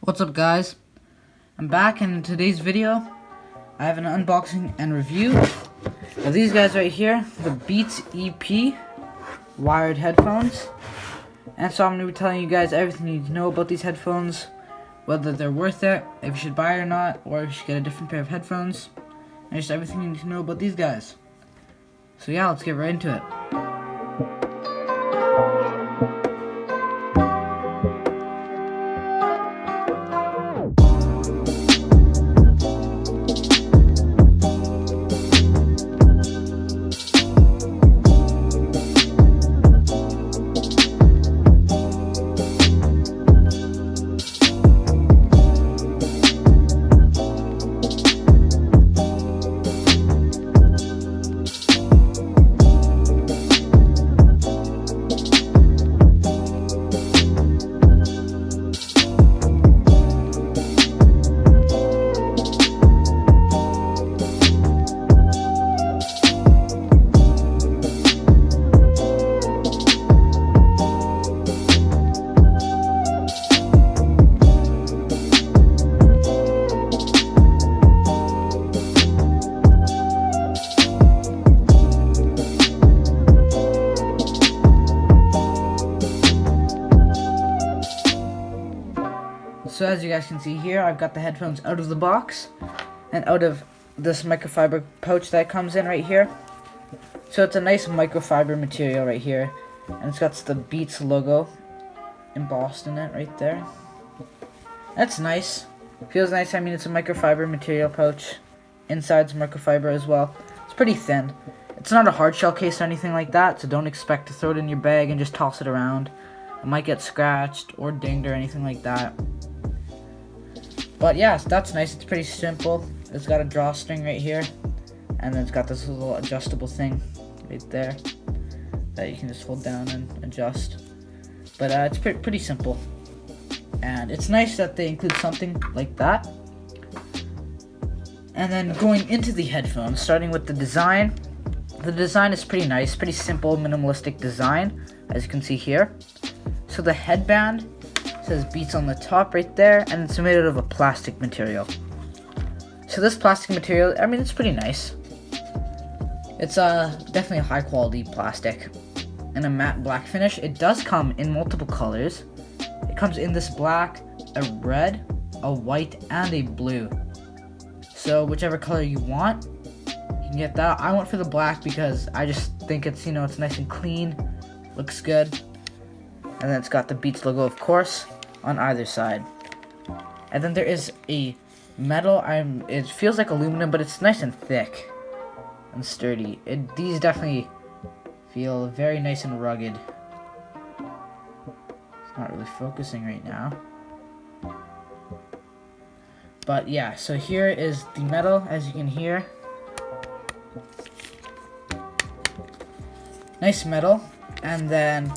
What's up, guys? I'm back, and in today's video I have an unboxing and review of these guys right here, the Beats EP wired headphones. And so I'm going to be telling you guys everything you need to know about these headphones, whether they're worth it, if you should buy it or not, or if you should get a different pair of headphones, and just everything you need to know about these guys. So yeah, let's get right into it. So as you guys can see here, I've got the headphones out of the box and out of this microfiber pouch that comes in right here. So it's a nice microfiber material right here, and it's got the Beats logo embossed in it right there. That's nice. Feels nice. I mean, it's a microfiber material pouch. Inside's microfiber as well. It's pretty thin. It's not a hard shell case or anything like that, so don't expect to throw it in your bag and just toss it around. It might get scratched or dinged or anything like that. But yeah, that's nice. It's pretty simple. It's got a drawstring right here, and then it's got this little adjustable thing right there that you can just hold down and adjust. But it's pretty simple, and it's nice that they include something like that. And then going into the headphones, starting with the design. The design is pretty nice, pretty simple, minimalistic design, as you can see here. So the headband says Beats on the top right there, and it's made out of a plastic material. So this plastic material, I mean, it's pretty nice. It's definitely a high quality plastic and a matte black finish. It does come in multiple colors. It comes in this black, a red, a white, and a blue. So whichever color you want, you can get that. I went for the black because I just think it's, it's nice and clean, looks good. And then it's got the Beats logo, of course, on either side. And then there is a metal. It feels like aluminum, but it's nice and thick and sturdy. These definitely feel very nice and rugged. It's not really focusing right now. But yeah, so here is the metal, as you can hear. Nice metal. And then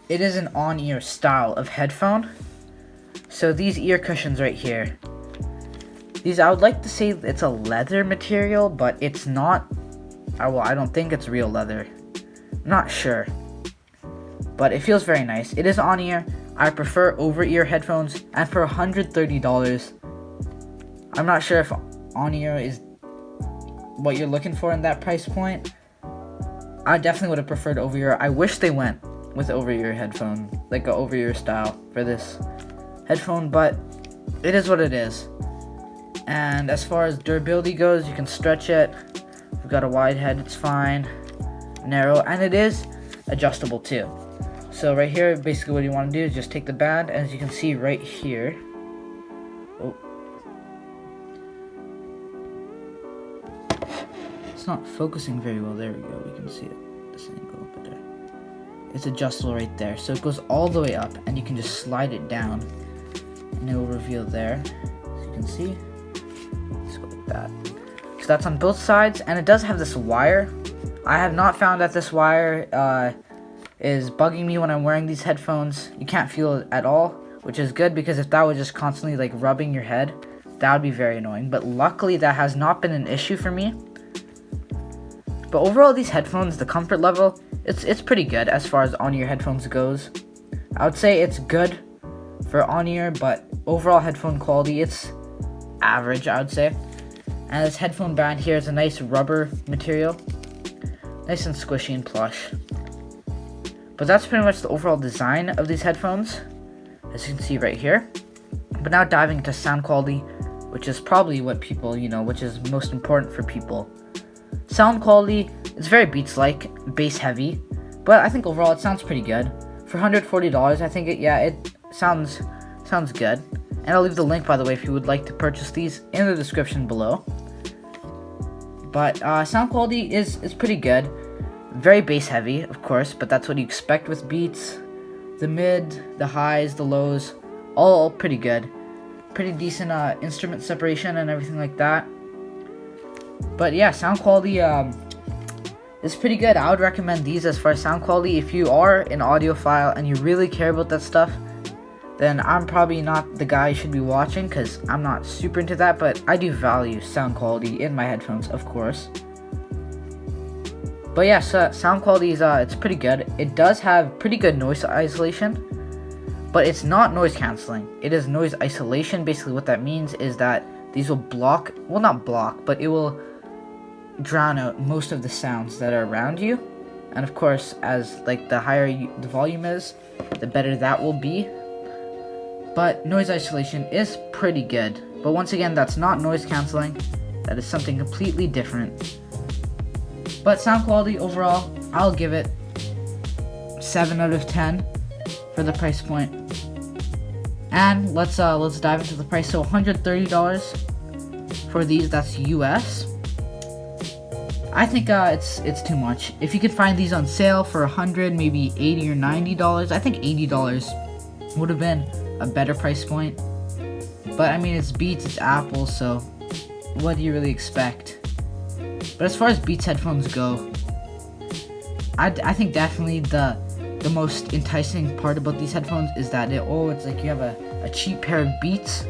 it is an on-ear style of headphone. So these ear cushions right here, these, I would like to say it's a leather material, but it's not. I don't think it's real leather. I'm not sure. But it feels very nice. It is on-ear. I prefer over-ear headphones, and for $130, I'm not sure if on-ear is what you're looking for in that price point. I definitely would have preferred over-ear. I wish they went with over-ear headphone, like a over-ear style for this headphone, but it is what it is. And as far as durability goes, you can stretch it. We've got a wide head, it's fine. Narrow, and it is adjustable too. So right here, basically what you want to do is just take the band, as you can see right here. Oh. It's not focusing very well. There we go. We can see it. This angle up there. It's adjustable right there, so it goes all the way up, and you can just slide it down, and it will reveal there, as you can see. Let's go like that. So that's on both sides, and it does have this wire. I have not found that this wire is bugging me when I'm wearing these headphones. You can't feel it at all, which is good, because if that was just constantly like rubbing your head, that would be very annoying. But luckily, that has not been an issue for me. But overall, these headphones, the comfort level, it's pretty good as far as on-ear headphones goes. I would say it's good for on-ear, but overall headphone quality, it's average, I would say. And this headphone band here is a nice rubber material, nice and squishy and plush. But that's pretty much the overall design of these headphones, as you can see right here. But now diving into sound quality, which is probably what people, which is most important for people. Sound quality, it's very Beats-like, bass heavy, but I think overall it sounds pretty good. For $140, I think it sounds good. And I'll leave the link, by the way, if you would like to purchase these in the description below. But sound quality is pretty good. Very bass heavy, of course, but that's what you expect with Beats. The mid, the highs, the lows, all pretty good. Pretty decent instrument separation and everything like that. But yeah, sound quality is pretty good. I would recommend these as far as sound quality. If you are an audiophile and you really care about that stuff, then I'm probably not the guy you should be watching, because I'm not super into that, but I do value sound quality in my headphones, of course. But yeah, so sound quality is it's pretty good. It does have pretty good noise isolation, but it's not noise canceling. It is noise isolation. Basically what that means is that these will block, well, not block, but it will drown out most of the sounds that are around you. And of course, as like the higher the volume is, the better that will be. But noise isolation is pretty good. But once again, that's not noise canceling. That is something completely different. But sound quality overall, I'll give it 7 out of 10 for the price point. And let's dive into the price. So $130 for these, that's US. I think it's too much. If you could find these on sale for $100, maybe $80 or $90, I think $80 would have been a better price point. But I mean, it's Beats, it's Apple, so what do you really expect? But as far as Beats headphones go, I think definitely the most enticing part about these headphones is that it's like you have a cheap pair of Beats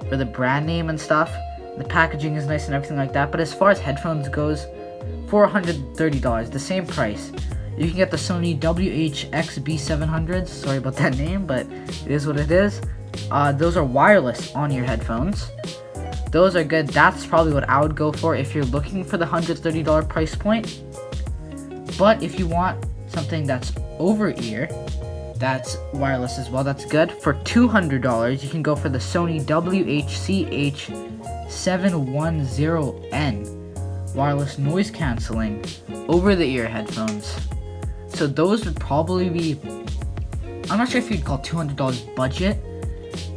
for the brand name and stuff. The packaging is nice and everything like that. But as far as headphones goes, for $130, the same price, you can get the Sony WH-XB700s. Sorry about that name, but it is what it is. Those are wireless on-ear headphones. Those are good. That's probably what I would go for if you're looking for the $130 price point. But if you want something that's over-ear, that's wireless as well, that's good. For $200, you can go for the Sony WH-CH710N wireless noise canceling over-the-ear headphones. So those would probably be, I'm not sure if you'd call $200 budget,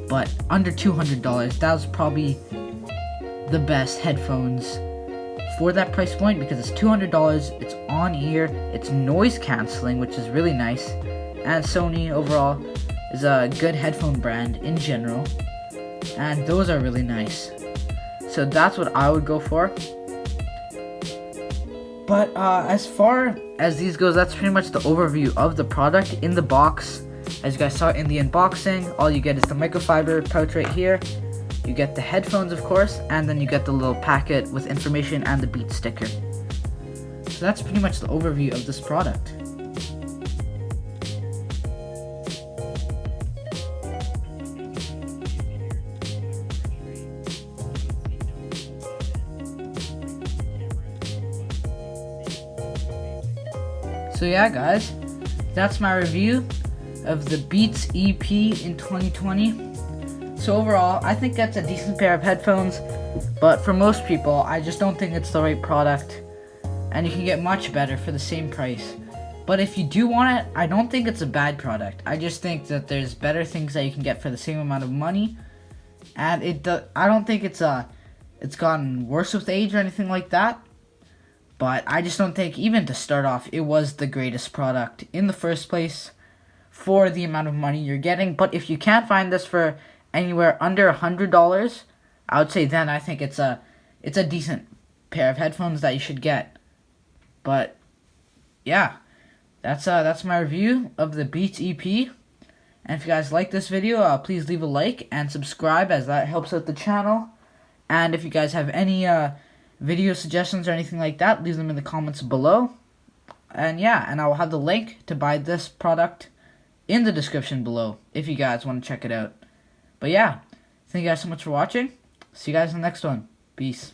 but under $200, that was probably the best headphones for that price point, because it's $200, it's on ear, it's noise canceling, which is really nice, and Sony overall is a good headphone brand in general, and those are really nice. So that's what I would go for. But as far as these goes, that's pretty much the overview of the product in the box. As you guys saw in the unboxing, all you get is the microfiber pouch right here. You get the headphones, of course, and then you get the little packet with information and the Beats sticker. So that's pretty much the overview of this product. So yeah, guys, that's my review of the Beats EP in 2020. So overall, I think that's a decent pair of headphones, but for most people, I just don't think it's the right product, and you can get much better for the same price. But if you do want it, I don't think it's a bad product. I just think that there's better things that you can get for the same amount of money, and I don't think it's gotten worse with age or anything like that. But I just don't think, even to start off, it was the greatest product in the first place for the amount of money you're getting. But if you can't find this for anywhere under $100, I would say then I think it's a decent pair of headphones that you should get. But yeah, that's my review of the Beats EP. And if you guys like this video, please leave a like and subscribe, as that helps out the channel. And if you guys have any video suggestions or anything like that, leave them in the comments below. And yeah, and I will have the link to buy this product in the description below if you guys want to check it out. But yeah, thank you guys so much for watching. See you guys in the next one. Peace.